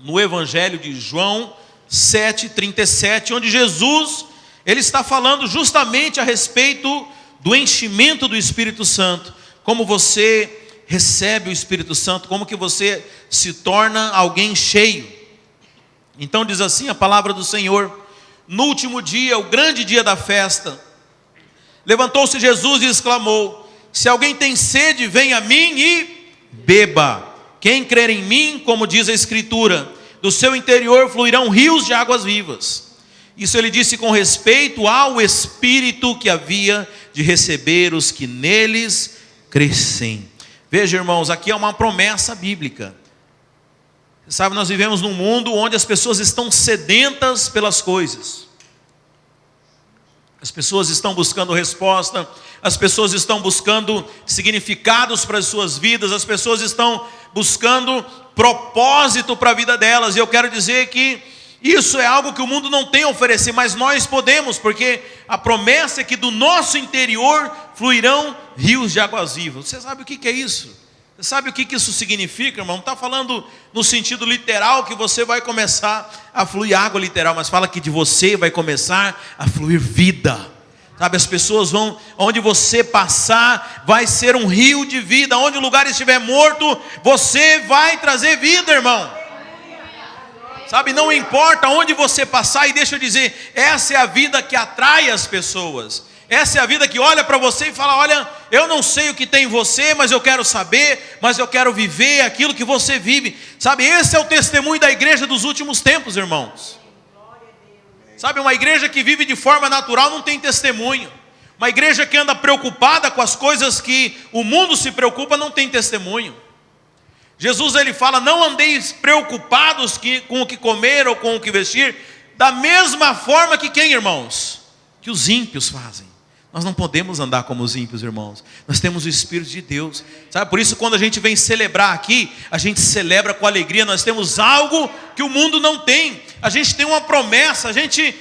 no Evangelho de João 7,37, onde Jesus, ele está falando justamente a respeito do enchimento do Espírito Santo. Como você recebe o Espírito Santo, como que você se torna alguém cheio. Então diz assim a palavra do Senhor: no último dia, o grande dia da festa, levantou-se Jesus e exclamou: se alguém tem sede, venha a mim e beba. Quem crer em mim, como diz a Escritura, do seu interior fluirão rios de águas vivas. Isso ele disse com respeito ao Espírito que havia de receber os que neles crescem. Veja, irmãos, aqui é uma promessa bíblica. Você sabe, nós vivemos num mundo onde as pessoas estão sedentas pelas coisas. As pessoas estão buscando resposta, as pessoas estão buscando significados para as suas vidas, as pessoas estão buscando propósito para a vida delas. E eu quero dizer que isso é algo que o mundo não tem a oferecer, mas nós podemos, porque a promessa é que do nosso interior fluirão rios de águas vivas. Você sabe o que é isso? Você sabe o que isso significa, irmão? Não está falando no sentido literal que você vai começar a fluir água literal, mas fala que de você vai começar a fluir vida. Sabe, as pessoas vão, onde você passar, vai ser um rio de vida. Onde o lugar estiver morto, você vai trazer vida, irmão. Sabe, não importa onde você passar, e deixa eu dizer, essa é a vida que atrai as pessoas. Essa é a vida que olha para você e fala: olha, eu não sei o que tem em você, mas eu quero saber, mas eu quero viver aquilo que você vive. Sabe, esse é o testemunho da igreja dos últimos tempos, irmãos. Sabe, uma igreja que vive de forma natural não tem testemunho. Uma igreja que anda preocupada com as coisas que o mundo se preocupa não tem testemunho. Jesus, ele fala: não andeis preocupados com o que comer ou com o que vestir, da mesma forma que quem, irmãos? Que os ímpios fazem. Nós não podemos andar como os ímpios, irmãos. Nós temos o Espírito de Deus. Sabe, por isso quando a gente vem celebrar aqui, a gente celebra com alegria. Nós temos algo que o mundo não tem. A gente tem uma promessa, a gente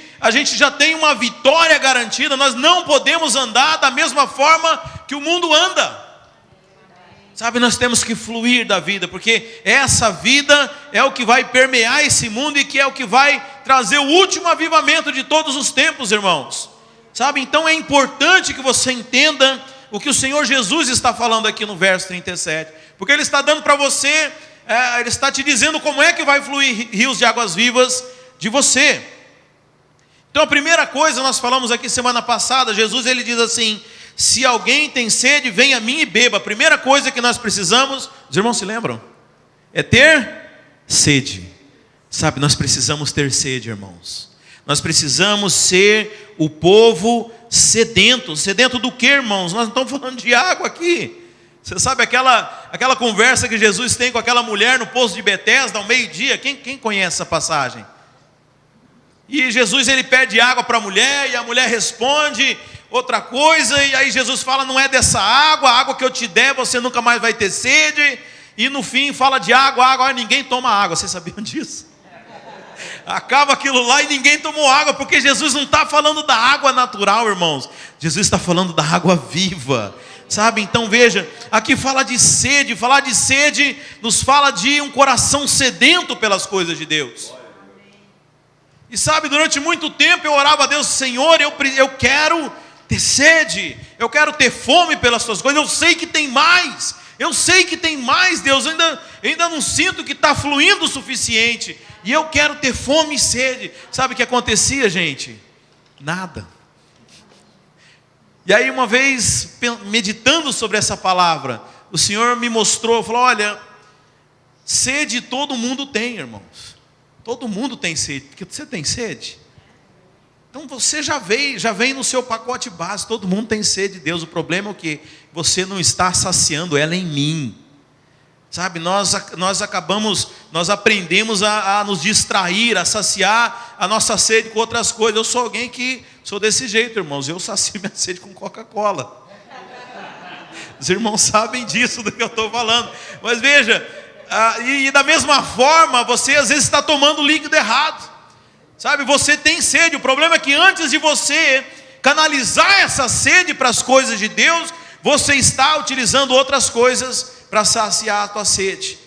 já tem uma vitória garantida. Nós não podemos andar da mesma forma que o mundo anda. Sabe, nós temos que fluir da vida, porque essa vida é o que vai permear esse mundo e que é o que vai trazer o último avivamento de todos os tempos, irmãos. Sabe, então é importante que você entenda o que o Senhor Jesus está falando aqui no verso 37. Porque Ele está dando para você, Ele está te dizendo como é que vai fluir rios de águas vivas de você. Então a primeira coisa, nós falamos aqui semana passada, Jesus ele diz assim: se alguém tem sede, venha a mim e beba. A primeira coisa que nós precisamos, os irmãos se lembram? É ter sede. Sabe, nós precisamos ter sede, irmãos. Nós precisamos ser o povo sedento. Sedento do que, irmãos? Nós não estamos falando de água aqui. Você sabe aquela conversa que Jesus tem com aquela mulher no poço de Betesda ao meio-dia? Quem conhece essa passagem? E Jesus ele pede água para a mulher, e a mulher responde outra coisa, e aí Jesus fala: não é dessa água, a água que eu te der você nunca mais vai ter sede. E no fim fala de água, ninguém toma água. Vocês sabiam disso? Acaba aquilo lá e ninguém tomou água, porque Jesus não está falando da água natural, irmãos. Jesus está falando da água viva. Sabe, então veja, aqui fala de sede. Falar de sede nos fala de um coração sedento pelas coisas de Deus. E sabe, durante muito tempo eu orava a Deus: Senhor, eu quero ter sede, eu quero ter fome pelas tuas coisas. Eu sei que tem mais, Deus, ainda não sinto que está fluindo o suficiente, e eu quero ter fome e sede. Sabe o que acontecia, gente? Nada. E aí uma vez, meditando sobre essa palavra, o Senhor me mostrou, falou: olha, sede todo mundo tem, irmãos. Todo mundo tem sede, porque você tem sede. Então você já vem no seu pacote base. Todo mundo tem sede de Deus. O problema é o que? Você não está saciando ela em mim. Sabe, nós aprendemos a nos distrair, a saciar a nossa sede com outras coisas. Eu sou alguém que sou desse jeito, irmãos. Eu sacio minha sede com Coca-Cola. Os irmãos sabem disso, do que eu estou falando. Mas veja, e da mesma forma, você às vezes está tomando o líquido errado. Sabe, você tem sede. O problema é que antes de você canalizar essa sede para as coisas de Deus, você está utilizando outras coisas para saciar a tua sede.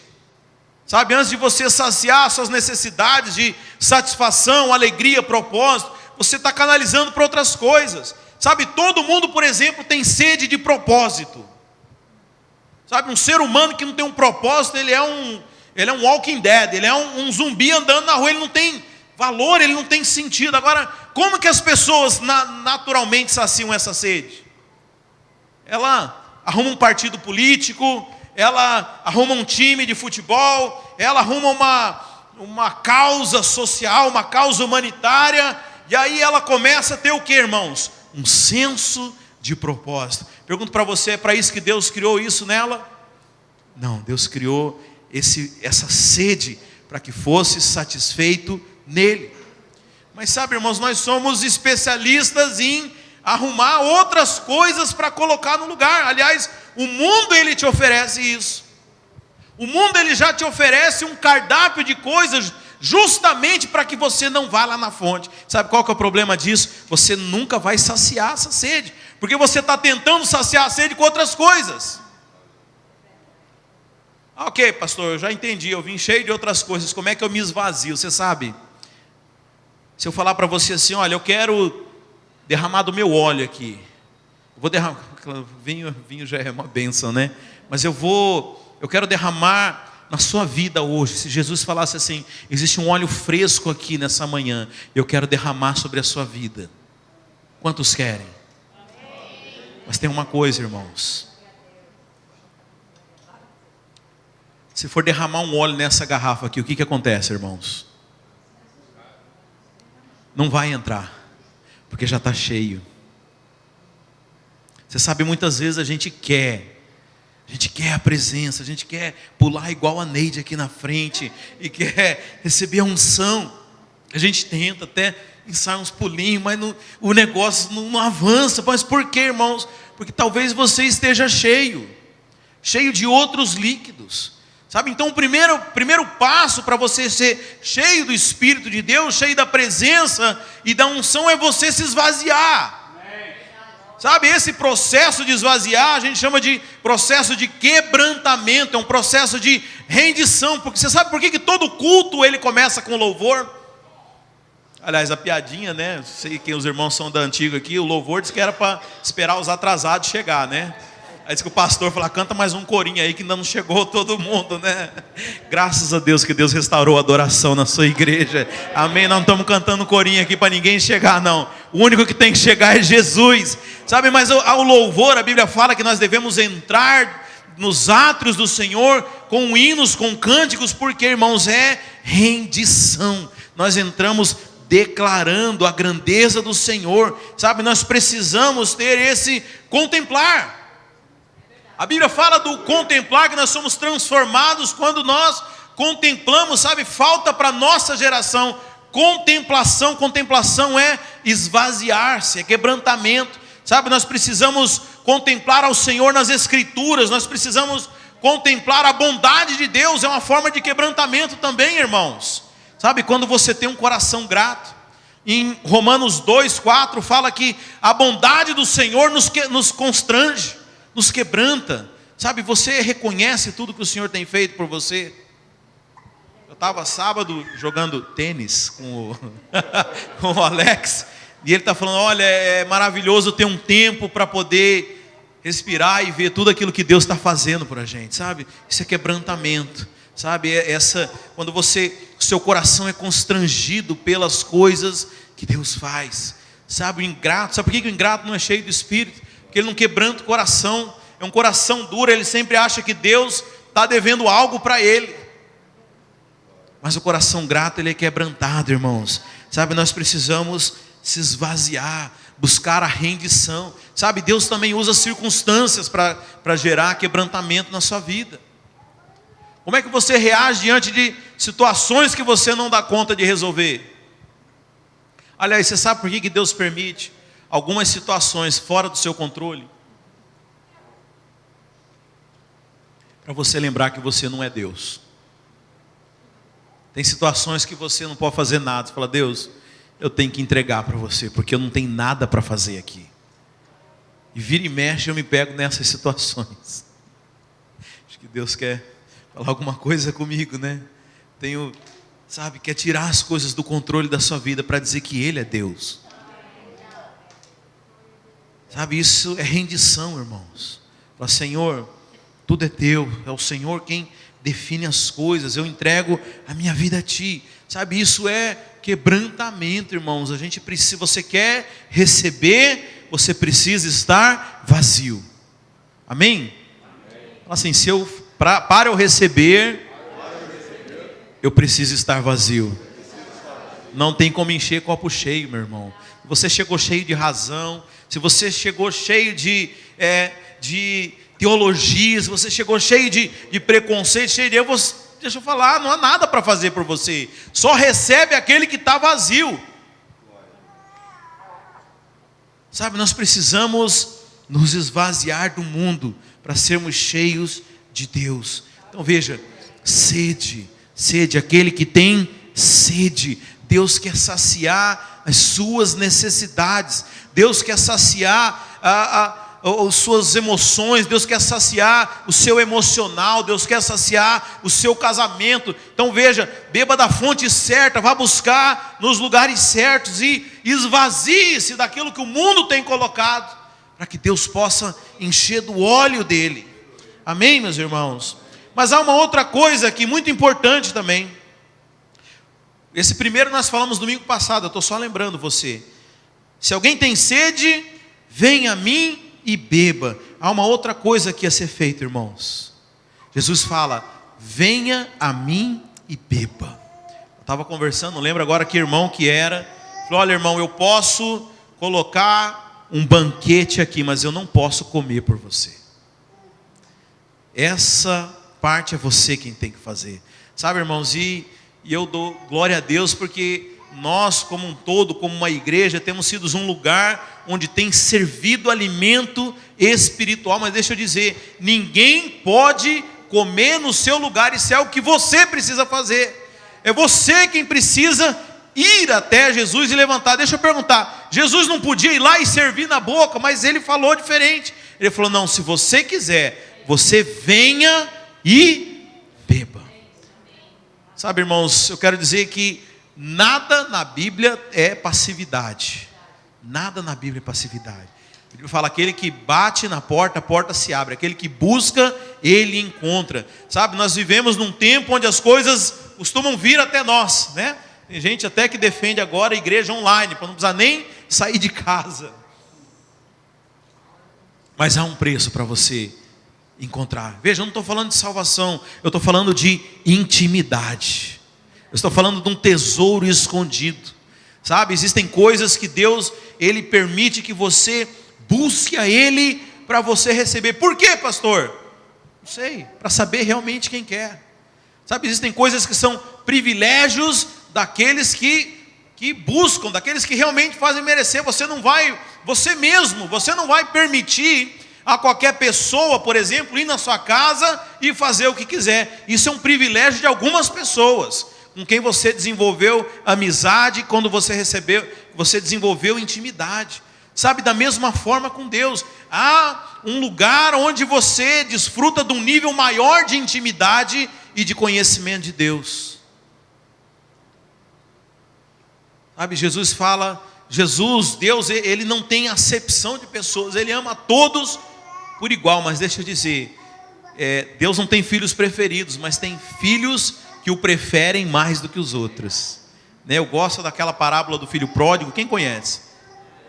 Sabe, antes de você saciar suas necessidades de satisfação, alegria, propósito, você está canalizando para outras coisas. Sabe, todo mundo, por exemplo, tem sede de propósito. Sabe, um ser humano que não tem um propósito, ele é um walking dead, ele é um zumbi andando na rua, ele não tem valor, ele não tem sentido. Agora, como que as pessoas naturalmente saciam essa sede? Ela arruma um partido político, ela arruma um time de futebol, ela arruma uma causa social, uma causa humanitária, e aí ela começa a ter o que, irmãos? Um senso de propósito. Pergunto para você, é para isso que Deus criou isso nela? Não, Deus criou essa sede para que fosse satisfeito nele. Mas sabe, irmãos, nós somos especialistas em arrumar outras coisas para colocar no lugar. Aliás, o mundo ele te oferece isso. O mundo ele já te oferece um cardápio de coisas justamente para que você não vá lá na fonte. Sabe qual que é o problema disso? Você nunca vai saciar essa sede, porque você está tentando saciar a sede com outras coisas. Ok, pastor, eu já entendi, eu vim cheio de outras coisas, como é que eu me esvazio? Você sabe, se eu falar para você assim, olha, eu quero derramar do meu óleo aqui, vou derramar, vinho já é uma bênção, né? Mas eu quero derramar na sua vida hoje. Se Jesus falasse assim, existe um óleo fresco aqui nessa manhã, eu quero derramar sobre a sua vida. Quantos querem? Mas tem uma coisa, irmãos, se for derramar um óleo nessa garrafa aqui, o que acontece, irmãos? Não vai entrar, porque já está cheio. Você sabe, muitas vezes a gente quer a presença, a gente quer pular igual a Neide aqui na frente, e quer receber a unção. A gente tenta até ensaiar uns pulinhos, mas o negócio não avança. Mas por quê, irmãos? Porque talvez você esteja cheio de outros líquidos. Sabe, então o primeiro passo para você ser cheio do Espírito de Deus, cheio da presença e da unção, é você se esvaziar. Sabe, esse processo de esvaziar, a gente chama de processo de quebrantamento, é um processo de rendição, porque você sabe por que todo culto ele começa com louvor? Aliás, a piadinha, né, não sei quem os irmãos são da antiga aqui, o louvor diz que era para esperar os atrasados chegar, né? Aí diz que o pastor falou, canta mais um corinho aí que ainda não chegou todo mundo, né? Graças a Deus que Deus restaurou a adoração na sua igreja. Amém? Nós não estamos cantando corinho aqui para ninguém chegar, não. O único que tem que chegar é Jesus. Sabe, mas ao louvor, a Bíblia fala que nós devemos entrar nos átrios do Senhor com hinos, com cânticos, porque, irmãos, é rendição. Nós entramos declarando a grandeza do Senhor. Sabe, nós precisamos ter esse contemplar. A Bíblia fala do contemplar, que nós somos transformados quando nós contemplamos, sabe? Falta para a nossa geração contemplação. Contemplação é esvaziar-se, é quebrantamento, sabe? Nós precisamos contemplar ao Senhor nas Escrituras, nós precisamos contemplar a bondade de Deus, é uma forma de quebrantamento também, irmãos. Sabe, quando você tem um coração grato, em Romanos 2:4 fala que a bondade do Senhor nos constrange, nos quebranta. Sabe, você reconhece tudo que o Senhor tem feito por você. Eu estava sábado jogando tênis com o Alex, e ele está falando, olha, é maravilhoso ter um tempo para poder respirar e ver tudo aquilo que Deus está fazendo por a gente, sabe? Isso é quebrantamento, sabe? Quando seu coração é constrangido pelas coisas que Deus faz, sabe? O ingrato, sabe por que o ingrato não é cheio do Espírito? Porque ele não quebranta o coração, é um coração duro, ele sempre acha que Deus está devendo algo para ele. Mas o coração grato, ele é quebrantado, irmãos. Sabe, nós precisamos se esvaziar, buscar a rendição. Sabe, Deus também usa circunstâncias para gerar quebrantamento na sua vida. Como é que você reage diante de situações que você não dá conta de resolver? Aliás, você sabe por que Deus permite algumas situações fora do seu controle? Para você lembrar que você não é Deus. Tem situações que você não pode fazer nada. Você fala, Deus, eu tenho que entregar para você, porque eu não tenho nada para fazer aqui. E vira e mexe, eu me pego nessas situações. Acho que Deus quer falar alguma coisa comigo, né? Quer tirar as coisas do controle da sua vida para dizer que Ele é Deus. Isso é rendição, irmãos. Fala, Senhor, tudo é Teu, é o Senhor quem define as coisas, eu entrego a minha vida a Ti. Isso é quebrantamento, irmãos. A gente precisa, você quer receber, você precisa estar vazio. Amém? Fala assim, para eu receber, eu preciso estar vazio. Não tem como encher copo cheio, meu irmão. Você chegou cheio de razão, se você chegou cheio de teologia, se você chegou cheio de preconceito, cheio de erro, deixa eu falar, não há nada para fazer por você. Só recebe aquele que está vazio. Nós precisamos nos esvaziar do mundo para sermos cheios de Deus. Então veja, sede, aquele que tem sede. Deus quer saciar as suas necessidades. Deus quer saciar as suas emoções. Deus quer saciar o seu emocional. Deus quer saciar o seu casamento. Então veja, beba da fonte certa, vá buscar nos lugares certos e esvazie-se daquilo que o mundo tem colocado, para que Deus possa encher do óleo dele. Amém, meus irmãos? Mas há uma outra coisa aqui muito importante também. Esse primeiro nós falamos domingo passado, eu estou só lembrando você. Se alguém tem sede, venha a mim e beba. Há uma outra coisa que ia ser feita, irmãos. Jesus fala, venha a mim e beba. Eu estava conversando, não lembro agora que irmão que era. Falei, olha irmão, eu posso colocar um banquete aqui, mas eu não posso comer por você. Essa parte é você quem tem que fazer. Irmãos, e eu dou glória a Deus porque nós como um todo, como uma igreja, temos sido um lugar onde tem servido alimento espiritual. Mas deixa eu dizer, ninguém pode comer no seu lugar. Isso é o que você precisa fazer. É você quem precisa ir até Jesus e levantar. Deixa eu perguntar, Jesus não podia ir lá e servir na boca, mas ele falou diferente. Ele falou, não, se você quiser, você venha e beba. Irmãos, eu quero dizer que nada na Bíblia é passividade. Nada na Bíblia é passividade. A Bíblia fala, aquele que bate na porta, a porta se abre. Aquele que busca, ele encontra. Nós vivemos num tempo onde as coisas costumam vir até nós, né? Tem gente até que defende agora a igreja online, para não precisar nem sair de casa. Mas há um preço para você encontrar. Veja, eu não estou falando de salvação, eu estou falando de intimidade. Eu estou falando de um tesouro escondido. Existem coisas que Deus, Ele permite que você busque a Ele para você receber. Por quê, pastor? Não sei, para saber realmente quem quer. Existem coisas que são privilégios daqueles que buscam, daqueles que realmente fazem merecer. Você não vai permitir a qualquer pessoa, por exemplo, ir na sua casa e fazer o que quiser. Isso é um privilégio de algumas pessoas, com quem você desenvolveu amizade, quando você desenvolveu intimidade. Da mesma forma com Deus, há um lugar onde você desfruta de um nível maior de intimidade e de conhecimento de Deus. Jesus fala, Deus, Ele não tem acepção de pessoas, Ele ama todos por igual. Mas deixa eu dizer, Deus não tem filhos preferidos, mas tem filhos que o preferem mais do que os outros. Eu gosto daquela parábola do filho pródigo, quem conhece?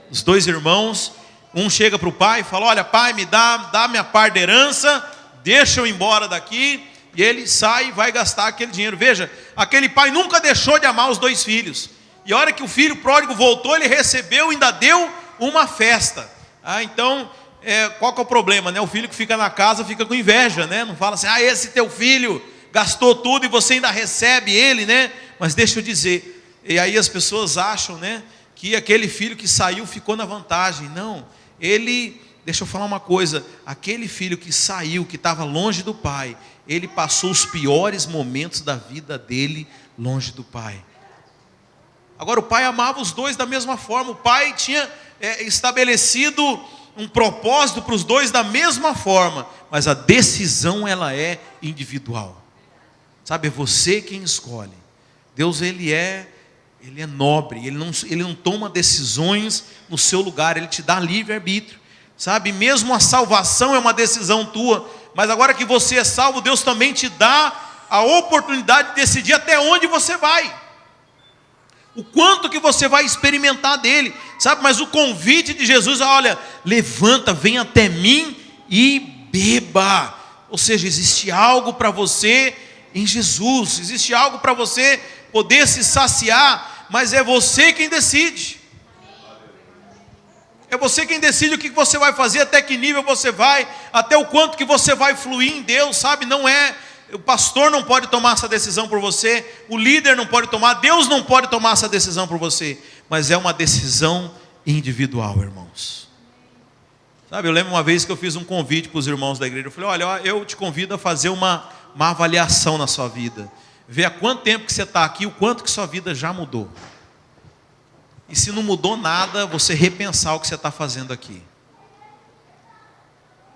Os dois irmãos, um chega para o pai e fala, olha pai, me dá minha parte da herança, deixa eu ir embora daqui. E ele sai e vai gastar aquele dinheiro. Veja, aquele pai nunca deixou de amar os dois filhos. E a hora que o filho pródigo voltou, ele recebeu e ainda deu uma festa. Então, qual que é o problema? O filho que fica na casa fica com inveja, não fala assim, esse teu filho gastou tudo e você ainda recebe ele, Mas deixa eu dizer, e aí as pessoas acham, que aquele filho que saiu ficou na vantagem. Não, deixa eu falar uma coisa, aquele filho que saiu, que estava longe do pai, ele passou os piores momentos da vida dele longe do pai. Agora o pai amava os dois da mesma forma. O pai tinha estabelecido um propósito para os dois da mesma forma, mas a decisão ela é individual. Sabe, é você quem escolhe. Deus, Ele é nobre, Ele não toma decisões no seu lugar, Ele te dá livre-arbítrio. Sabe, mesmo a salvação é uma decisão tua, mas agora que você é salvo, Deus também te dá a oportunidade de decidir até onde você vai. O quanto que você vai experimentar dele, sabe? Mas o convite de Jesus é: olha, levanta, vem até mim e beba. Ou seja, existe algo para você em Jesus, existe algo para você poder se saciar, mas é você quem decide. É você quem decide o que você vai fazer, até que nível você vai, até o quanto que você vai fluir em Deus, sabe? Não é... O pastor não pode tomar essa decisão por você, o líder não pode tomar, Deus não pode tomar essa decisão por você, mas é uma decisão individual, irmãos. Sabe, eu lembro uma vez que eu fiz um convite para os irmãos da igreja. Eu falei: olha, eu te convido a fazer uma avaliação na sua vida, ver há quanto tempo que você está aqui, o quanto que sua vida já mudou, e se não mudou nada, você repensar o que você está fazendo aqui,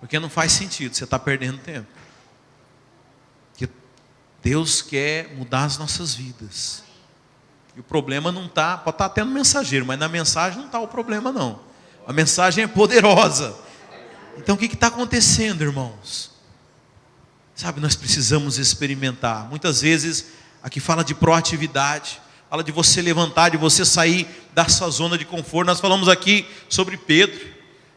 porque não faz sentido, você está perdendo tempo. Deus quer mudar as nossas vidas. E o problema não está, pode estar até no mensageiro, mas na mensagem não está o problema não. A mensagem é poderosa. Então o que está acontecendo, irmãos? Sabe, nós precisamos experimentar. Muitas vezes aqui fala de proatividade, fala de você levantar, de você sair da sua zona de conforto. Nós falamos aqui sobre Pedro.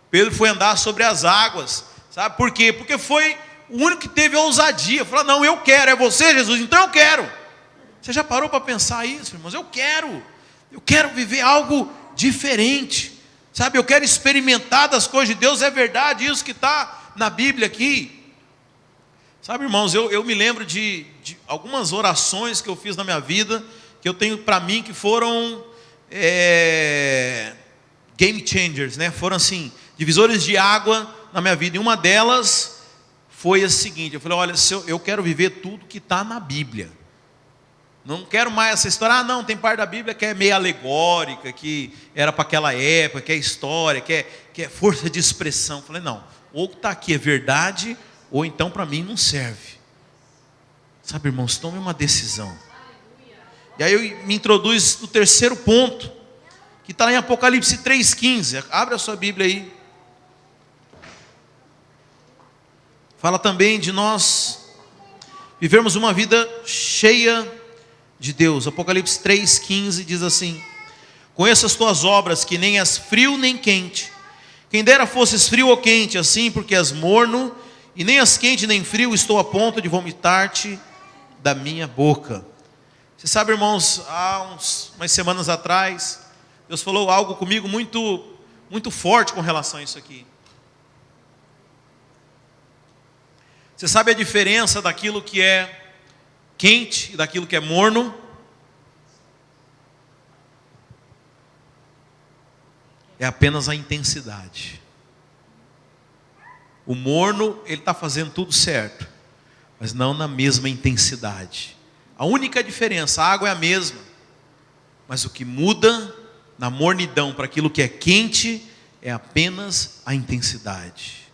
Pedro foi andar sobre as águas. Sabe por quê? Porque foi o único que teve a ousadia. Falou: não, eu quero, é você, Jesus, então eu quero. Você já parou para pensar isso, irmãos? Eu quero viver algo diferente. Sabe, eu quero experimentar das coisas de Deus. É verdade isso que está na Bíblia aqui. Sabe, irmãos, eu me lembro de algumas orações que eu fiz na minha vida, que eu tenho para mim que foram game changers, né? Foram assim, divisores de água na minha vida. E uma delas foi a seguinte: eu falei: olha, eu quero viver tudo que está na Bíblia. Não quero mais essa história: não, tem parte da Bíblia que é meio alegórica, que era para aquela época, que é história, que é força de expressão. Eu falei: não, ou o que está aqui é verdade, ou então para mim não serve. Sabe, irmãos, tome uma decisão. E aí eu me introduz no terceiro ponto, que está lá em Apocalipse 3,15. Abre a sua Bíblia aí. Fala também de nós vivermos uma vida cheia de Deus. Apocalipse 3,15 diz assim: conheço as tuas obras, que nem és frio nem quente. Quem dera fosses frio ou quente, assim, porque és morno, e nem és quente nem frio, estou a ponto de vomitar-te da minha boca. Você sabe, irmãos, há umas semanas atrás, Deus falou algo comigo muito, muito forte com relação a isso aqui. Você sabe a diferença daquilo que é quente e daquilo que é morno? É apenas a intensidade. O morno, ele está fazendo tudo certo, mas não na mesma intensidade. A única diferença, a água é a mesma, mas o que muda na mornidão para aquilo que é quente é apenas a intensidade.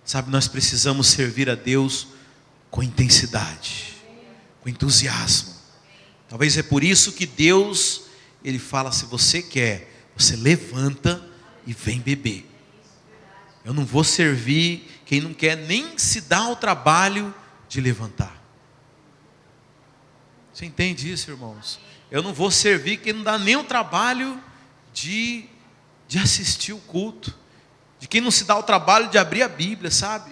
Sabe, nós precisamos servir a Deus com intensidade, com entusiasmo. Talvez é por isso que Deus, Ele fala: se você quer, você levanta e vem beber. Eu não vou servir quem não quer nem se dar o trabalho de levantar. Você entende isso, irmãos? Eu não vou servir quem não dá nem o trabalho de assistir o culto, de quem não se dá o trabalho de abrir a Bíblia, sabe?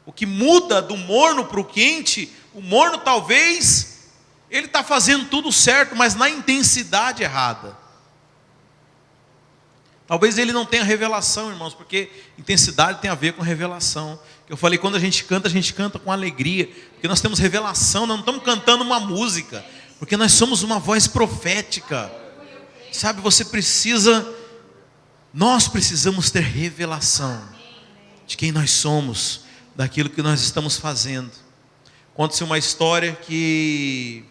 O que muda do morno para o quente, o morno talvez, ele está fazendo tudo certo, mas na intensidade errada. Talvez ele não tenha revelação, irmãos, porque intensidade tem a ver com revelação. Eu falei, quando a gente canta com alegria, porque nós temos revelação, nós não estamos cantando uma música, porque nós somos uma voz profética. Sabe, nós precisamos ter revelação de quem nós somos, daquilo que nós estamos fazendo. Conta-se uma história que,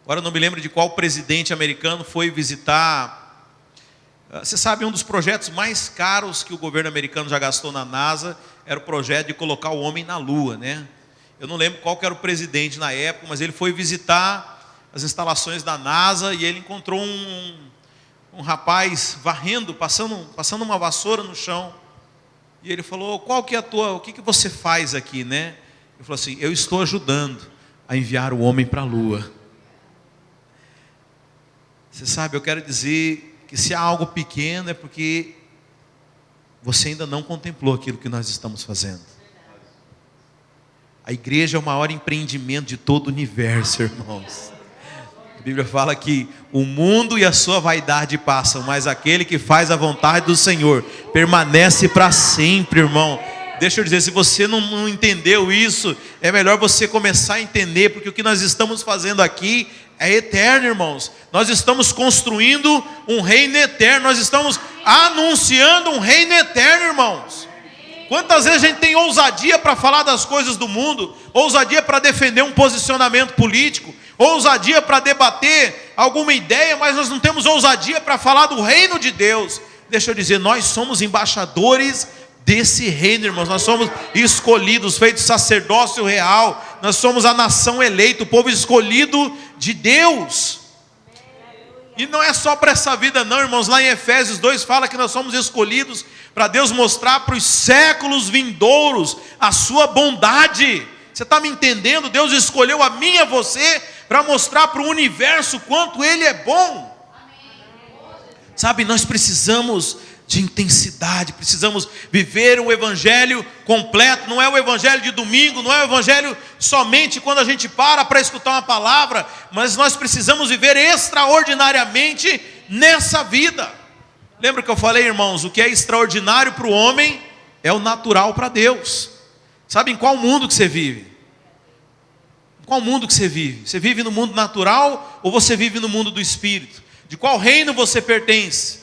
agora eu não me lembro de qual presidente americano foi visitar. Você sabe, um dos projetos mais caros que o governo americano já gastou na NASA era o projeto de colocar o homem na Lua, né? Eu não lembro qual que era o presidente na época, mas ele foi visitar as instalações da NASA e ele encontrou um rapaz varrendo, passando uma vassoura no chão. E ele falou: qual que é o que você faz aqui, né? Ele falou assim: eu estou ajudando a enviar o homem para a lua. Você sabe, eu quero dizer que se há algo pequeno é porque você ainda não contemplou aquilo que nós estamos fazendo. A igreja é o maior empreendimento de todo o universo, irmãos. A Bíblia fala que o mundo e a sua vaidade passam, mas aquele que faz a vontade do Senhor permanece para sempre, irmão. Deixa eu dizer, se você não entendeu isso, é melhor você começar a entender, porque o que nós estamos fazendo aqui é eterno, irmãos. Nós estamos construindo um reino eterno, nós estamos anunciando um reino eterno, irmãos. Quantas vezes a gente tem ousadia para falar das coisas do mundo, ousadia para defender um posicionamento político, ousadia para debater alguma ideia, mas nós não temos ousadia para falar do reino de Deus. Deixa eu dizer, nós somos embaixadores desse reino, irmãos. Nós somos escolhidos, feitos sacerdócio real. Nós somos a nação eleita, o povo escolhido de Deus. E não é só para essa vida não, irmãos. Lá em Efésios 2 fala que nós somos escolhidos para Deus mostrar para os séculos vindouros a sua bondade. Você está me entendendo? Deus escolheu a mim e a você para mostrar para o universo quanto Ele é bom. Sabe, nós precisamos de intensidade, precisamos viver o evangelho completo. Não é o evangelho de domingo, não é o evangelho somente quando a gente para escutar uma palavra, mas nós precisamos viver extraordinariamente nessa vida. Lembra que eu falei, irmãos, o que é extraordinário para o homem é o natural para Deus. Sabe em qual mundo que você vive? Em qual mundo que você vive? Você vive no mundo natural ou você vive no mundo do Espírito? De qual reino você pertence?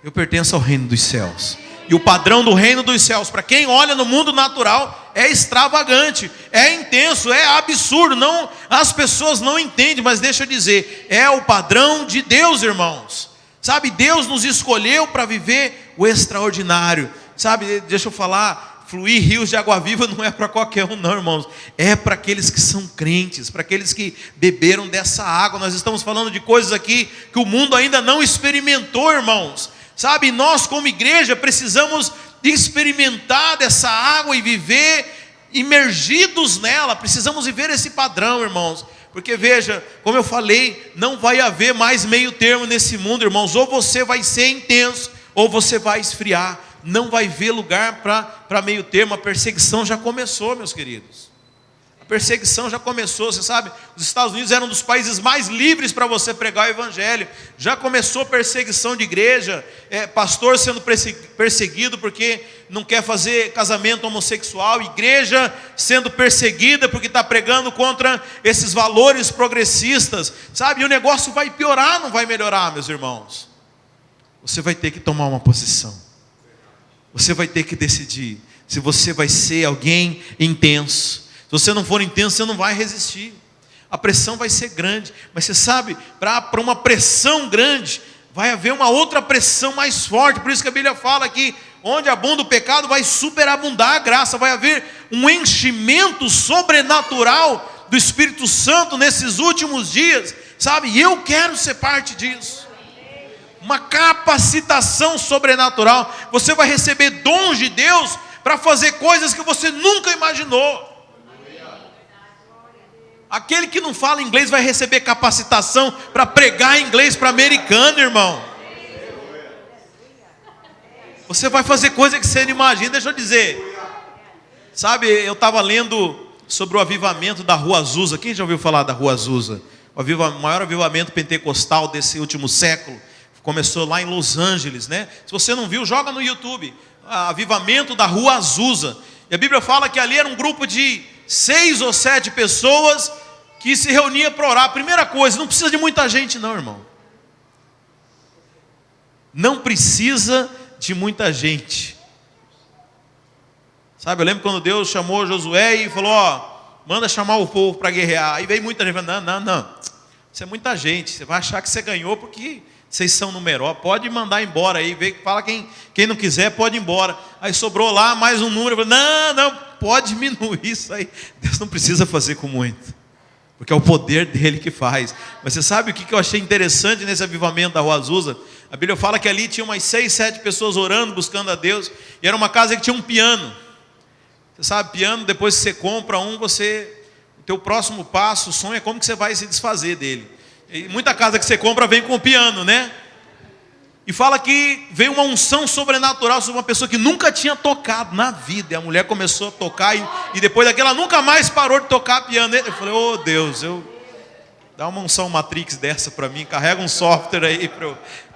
Eu pertenço ao reino dos céus. E o padrão do reino dos céus, para quem olha no mundo natural, é extravagante, é intenso, é absurdo. Não, as pessoas não entendem, mas deixa eu dizer, é o padrão de Deus, irmãos. Sabe, Deus nos escolheu para viver o extraordinário. Sabe, deixa eu falar, fluir rios de água viva não é para qualquer um não, irmãos. É para aqueles que são crentes, para aqueles que beberam dessa água. Nós estamos falando de coisas aqui que o mundo ainda não experimentou, irmãos. Sabe, nós como igreja precisamos experimentar dessa água e viver imergidos nela. Precisamos viver esse padrão, irmãos. Porque veja, como eu falei, não vai haver mais meio termo nesse mundo, irmãos. Ou você vai ser intenso, ou você vai esfriar. Não vai haver lugar para meio termo. A perseguição já começou, meus queridos. A perseguição já começou, você sabe, os Estados Unidos eram um dos países mais livres para você pregar o evangelho. Já começou perseguição de igreja, pastor sendo perseguido porque não quer fazer casamento homossexual, igreja sendo perseguida porque está pregando contra esses valores progressistas, sabe, e o negócio vai piorar, não vai melhorar, meus irmãos. Você vai ter que tomar uma posição, você vai ter que decidir se você vai ser alguém intenso. Se você não for intenso, você não vai resistir. A pressão vai ser grande. Mas você sabe, para uma pressão grande, vai haver uma outra pressão mais forte. Por isso que a Bíblia fala que onde abunda o pecado, vai superabundar a graça. Vai haver um enchimento sobrenatural do Espírito Santo nesses últimos dias. Sabe, e eu quero ser parte disso. Uma capacitação sobrenatural. Você vai receber dons de Deus para fazer coisas que você nunca imaginou. Aquele que não fala inglês vai receber capacitação para pregar inglês para americano, irmão. Você vai fazer coisa que você não imagina. Deixa eu dizer. Sabe, eu estava lendo sobre o avivamento da Rua Azusa. Quem já ouviu falar da Rua Azusa? O maior avivamento pentecostal desse último século. Começou lá em Los Angeles, né? Se você não viu, joga no YouTube. Avivamento da Rua Azusa. E a Bíblia fala que ali era um grupo de 6 ou 7 pessoas que se reunia para orar. Primeira coisa, não precisa de muita gente não, irmão. Não precisa de muita gente. Sabe, eu lembro quando Deus chamou Josué e falou, manda chamar o povo para guerrear. Aí veio muita gente falando, não, isso é muita gente, você vai achar que você ganhou porque vocês são numerosos, pode mandar embora aí, fala quem não quiser pode ir embora. aí sobrou lá mais um número. Eu falei, não, pode diminuir isso aí. Deus não precisa fazer com muito, porque é o poder dele que faz. Mas você sabe o que eu achei interessante nesse avivamento da Rua Azusa? A Bíblia fala que ali tinha umas 6, 7 pessoas orando, buscando a Deus, e era uma casa que tinha um piano. Você sabe, piano, depois que você compra um, o teu próximo passo, o sonho é como que você vai se desfazer dele. E muita casa que você compra vem com o piano, né? E fala que veio uma unção sobrenatural sobre uma pessoa que nunca tinha tocado na vida. E a mulher começou a tocar e depois daquela nunca mais parou de tocar piano. Eu falei, oh Deus, dá uma unção Matrix dessa para mim, carrega um software aí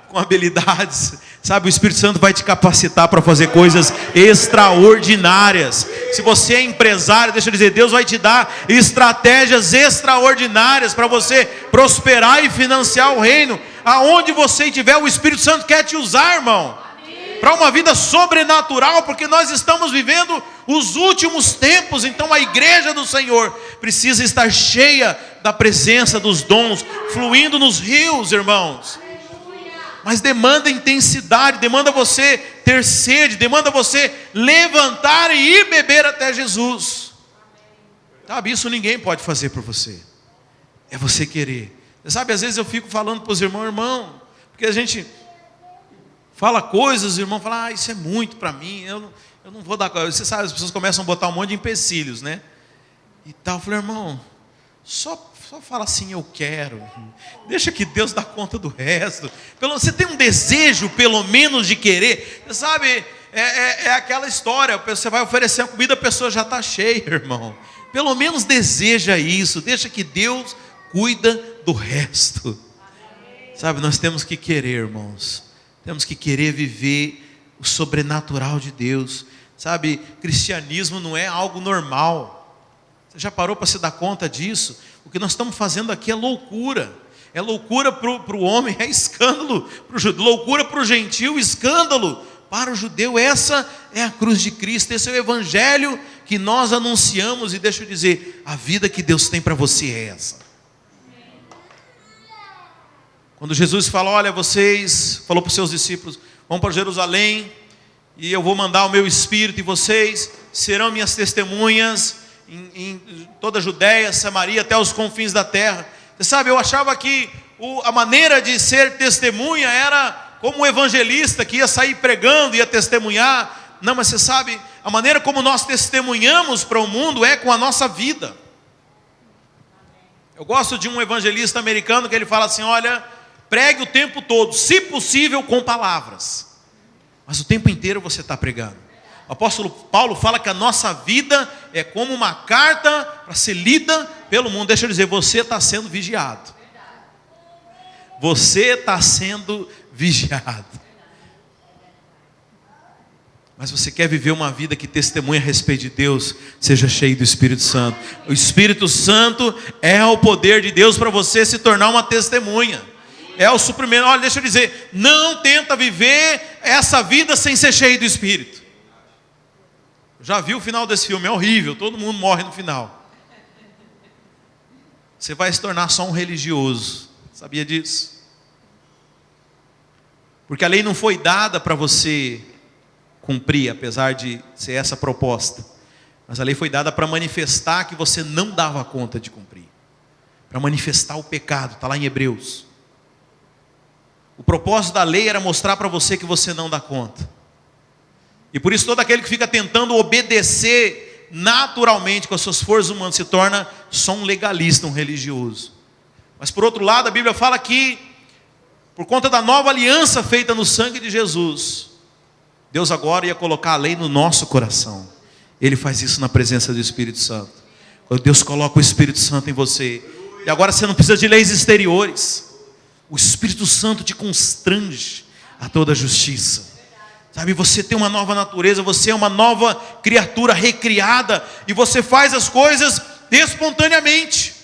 com habilidades. Sabe, o Espírito Santo vai te capacitar para fazer coisas extraordinárias. Se você é empresário, deixa eu dizer, Deus vai te dar estratégias extraordinárias para você prosperar e financiar o reino. Aonde você estiver, o Espírito Santo quer te usar, irmão, para uma vida sobrenatural, porque nós estamos vivendo os últimos tempos. Então a igreja do Senhor precisa estar cheia da presença dos dons, fluindo nos rios, irmãos. Mas demanda intensidade, demanda você ter sede, demanda você levantar e ir beber até Jesus. Sabe, isso ninguém pode fazer por você, é você querer. Você sabe, às vezes eu fico falando para os irmãos, porque a gente fala coisas, os irmãos falam, isso é muito para mim, eu não vou dar. Você sabe, as pessoas começam a botar um monte de empecilhos, né? E tal, eu falei, irmão, só fala assim, eu quero, deixa que Deus dá conta do resto. Você tem um desejo, pelo menos, de querer. Você sabe, é aquela história, você vai oferecer a comida, a pessoa já está cheia, irmão. Pelo menos deseja isso, deixa que Deus cuida do resto. Sabe, nós temos que querer, irmãos. Temos que querer viver o sobrenatural de Deus. Sabe, cristianismo não é algo normal. Você já parou para se dar conta disso? O que nós estamos fazendo aqui é loucura. É loucura para o homem, é escândalo para o judeu. Loucura para o gentio, escândalo para o judeu. Essa é a cruz de Cristo, esse é o evangelho que nós anunciamos. E deixa eu dizer, a vida que Deus tem para você é essa. Quando Jesus fala, olha, falou para os seus discípulos, vão para Jerusalém, e eu vou mandar o meu Espírito, e vocês serão minhas testemunhas em toda a Judéia, Samaria, até os confins da terra. Você sabe, eu achava que a maneira de ser testemunha era como um evangelista que ia sair pregando, ia testemunhar. Não, mas você sabe, a maneira como nós testemunhamos para o mundo é com a nossa vida. Eu gosto de um evangelista americano que ele fala assim, olha, pregue o tempo todo, se possível com palavras, mas o tempo inteiro você está pregando. O apóstolo Paulo fala que a nossa vida é como uma carta para ser lida pelo mundo. Deixa eu dizer, você está sendo vigiado. Você está sendo vigiado. Mas você quer viver uma vida que testemunha a respeito de Deus, seja cheio do Espírito Santo. O Espírito Santo é o poder de Deus para você se tornar uma testemunha. É o suprimento. Olha, deixa eu dizer, não tenta viver essa vida sem ser cheio do Espírito. Já viu o final desse filme? É horrível, todo mundo morre no final. Você vai se tornar só um religioso. Sabia disso? Porque a lei não foi dada para você cumprir, apesar de ser essa a proposta. Mas a lei foi dada para manifestar que você não dava conta de cumprir. Para manifestar o pecado, está lá em Hebreus. O propósito da lei era mostrar para você que você não dá conta. E por isso todo aquele que fica tentando obedecer naturalmente com as suas forças humanas se torna só um legalista, um religioso. Mas por outro lado, a Bíblia fala que por conta da nova aliança feita no sangue de Jesus, Deus agora ia colocar a lei no nosso coração. Ele faz isso na presença do Espírito Santo. Quando Deus coloca o Espírito Santo em você, e agora você não precisa de leis exteriores. O Espírito Santo te constrange a toda a justiça. Sabe, você tem uma nova natureza, você é uma nova criatura recriada, e você faz as coisas espontaneamente.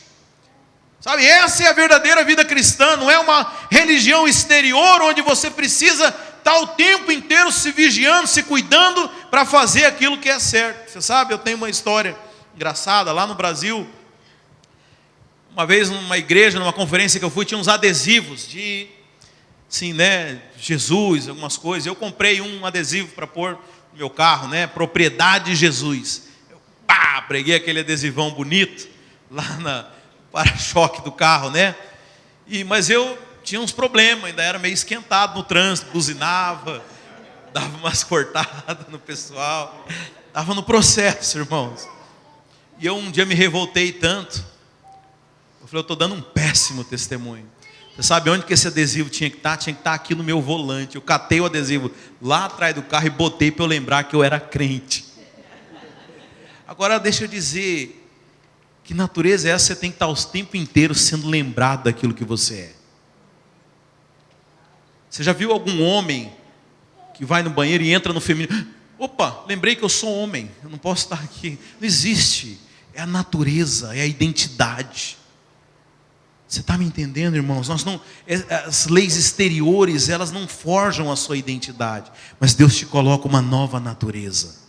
Sabe, essa é a verdadeira vida cristã, não é uma religião exterior, onde você precisa estar o tempo inteiro se vigiando, se cuidando, para fazer aquilo que é certo. Você sabe, eu tenho uma história engraçada, lá no Brasil, uma vez numa igreja, numa conferência que eu fui, tinha uns adesivos de... Sim, né? Jesus, algumas coisas. Eu comprei um adesivo para pôr meu carro, né? Propriedade de Jesus. Eu preguei aquele adesivão bonito lá na para-choque do carro, né? Mas eu tinha uns problemas, ainda era meio esquentado no trânsito, buzinava, dava umas cortadas no pessoal. Estava no processo, irmãos. E eu um dia me revoltei tanto. Eu falei, eu estou dando um péssimo testemunho. Você sabe onde que esse adesivo tinha que estar? Tinha que estar aqui no meu volante. Eu catei o adesivo lá atrás do carro e botei para eu lembrar que eu era crente. Agora deixa eu dizer, que natureza é essa? Você tem que estar o tempo inteiro sendo lembrado daquilo que você é. Você já viu algum homem que vai no banheiro e entra no feminino? Opa, lembrei que eu sou homem, eu não posso estar aqui. Não existe, é a natureza, é a identidade. Você está me entendendo, irmãos? As leis exteriores, elas não forjam a sua identidade, mas Deus te coloca uma nova natureza.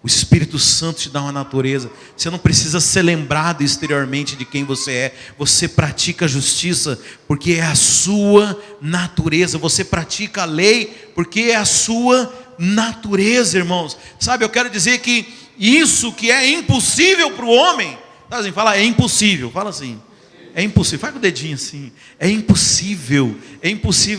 O Espírito Santo te dá uma natureza. Você não precisa ser lembrado exteriormente de quem você é. Você pratica a justiça porque é a sua natureza. Você pratica a lei porque é a sua natureza, irmãos. Sabe, eu quero dizer que isso que é impossível para o homem, tá assim, fala, é impossível, fala assim. É impossível, faz com o dedinho assim. É impossível,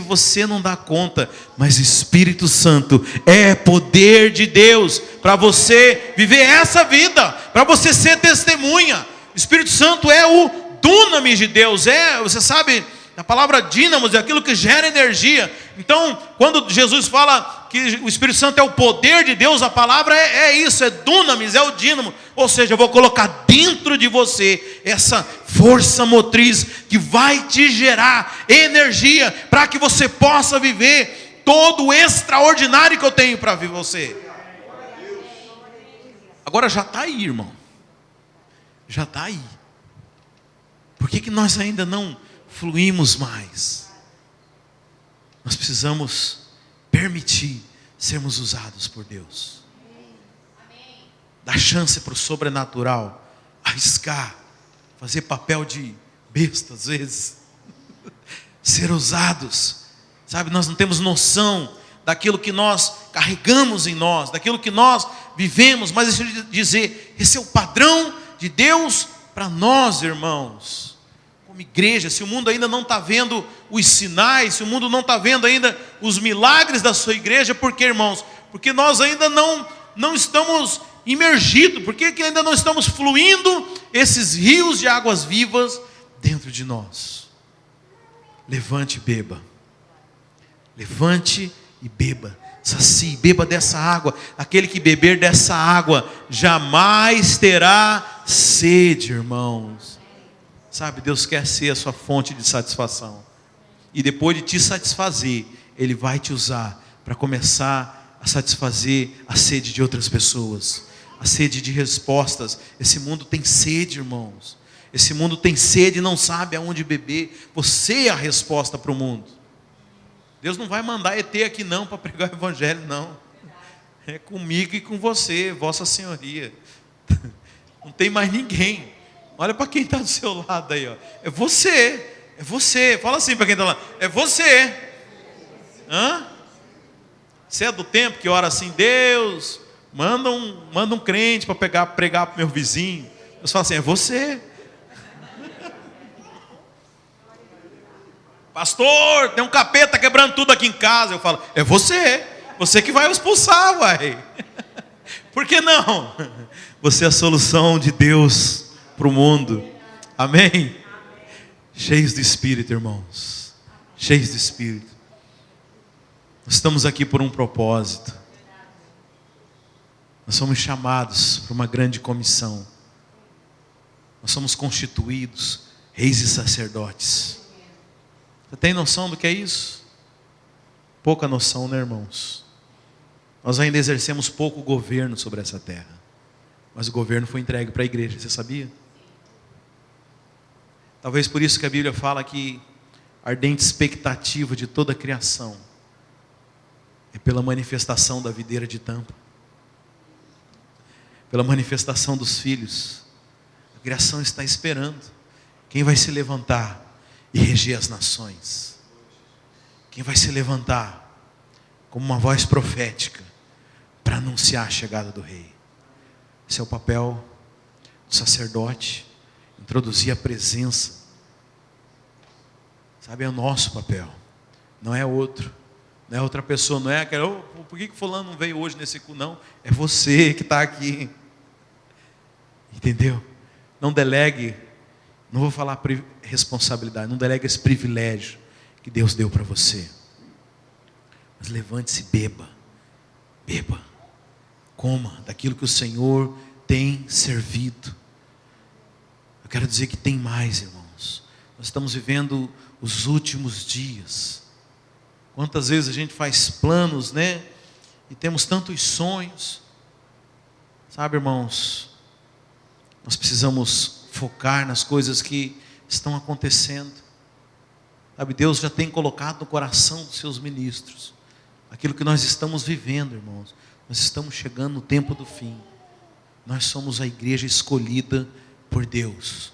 você não dá conta. Mas o Espírito Santo é poder de Deus para você viver essa vida, para você ser testemunha. O Espírito Santo é o dunamis de Deus. Você sabe, a palavra dínamos é aquilo que gera energia. Então, quando Jesus fala que o Espírito Santo é o poder de Deus, a palavra é isso, é dunamis, é o dínamo. Ou seja, eu vou colocar dentro de você essa força motriz que vai te gerar energia para que você possa viver todo o extraordinário que eu tenho para ver você. Agora já está aí, irmão. Já está aí. Por que nós ainda não fluímos mais? Nós precisamos permitir sermos usados por Deus. Dar chance para o sobrenatural. Arriscar. Fazer papel de besta às vezes. Ser usados. Sabe, nós não temos noção daquilo que nós carregamos em nós, daquilo que nós vivemos. Mas deixa eu dizer, esse é o padrão de Deus para nós, irmãos. Como igreja, se o mundo ainda não está vendo os sinais, se o mundo não está vendo ainda os milagres da sua igreja, por quê, irmãos? Porque nós ainda não estamos imergidos, porque ainda não estamos fluindo esses rios de águas vivas dentro de nós. Levante e beba. Levante e beba. Sacie, beba dessa água. Aquele que beber dessa água jamais terá sede, irmãos. Sabe, Deus quer ser a sua fonte de satisfação. E depois de te satisfazer, Ele vai te usar para começar a satisfazer a sede de outras pessoas. A sede de respostas. Esse mundo tem sede, irmãos. Esse mundo tem sede e não sabe aonde beber. Você é a resposta para o mundo. Deus não vai mandar ET aqui não para pregar o evangelho, não. É comigo e com você, vossa senhoria. Não tem mais ninguém. Olha para quem está do seu lado aí, ó. É você. É você. Fala assim para quem está lá. É você. Hã? Você é do tempo que ora assim, Deus, manda um crente para pregar para o meu vizinho. Deus fala assim, é você. Pastor, tem um capeta quebrando tudo aqui em casa. Eu falo, é você. Você que vai expulsar, uai. Por que não? Você é a solução de Deus para o mundo. Amém? Cheios do Espírito, irmãos. Cheios do Espírito. Nós estamos aqui por um propósito. Nós somos chamados para uma grande comissão. Nós somos constituídos reis e sacerdotes. Você tem noção do que é isso? Pouca noção, né, irmãos? Nós ainda exercemos pouco governo sobre essa terra. Mas o governo foi entregue para a igreja, você sabia? Talvez por isso que a Bíblia fala que a ardente expectativa de toda a criação é pela manifestação da videira de tampa. Pela manifestação dos filhos. A criação está esperando. Quem vai se levantar e reger as nações? Quem vai se levantar como uma voz profética para para anunciar a chegada do rei. Esse é o papel do sacerdote, introduzir a presença. Sabe, é o nosso papel, não é outro, não é outra pessoa, não é aquela, por que fulano não veio hoje nesse culto? Não, é você que está aqui, entendeu? Não delegue, não vou falar responsabilidade, não delegue esse privilégio que Deus deu para você, mas levante-se, beba, coma daquilo que o Senhor tem servido. Eu quero dizer que tem mais, irmãos. Nós estamos vivendo os últimos dias. Quantas vezes a gente faz planos, né? E temos tantos sonhos. Sabe, irmãos, nós precisamos focar nas coisas que estão acontecendo. Sabe, Deus já tem colocado no coração dos seus ministros aquilo que nós estamos vivendo, irmãos. Nós estamos chegando no tempo do fim. Nós somos a igreja escolhida por Deus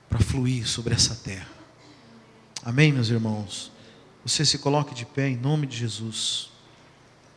para fluir sobre essa terra. Amém, meus irmãos? Você se coloque de pé em nome de Jesus.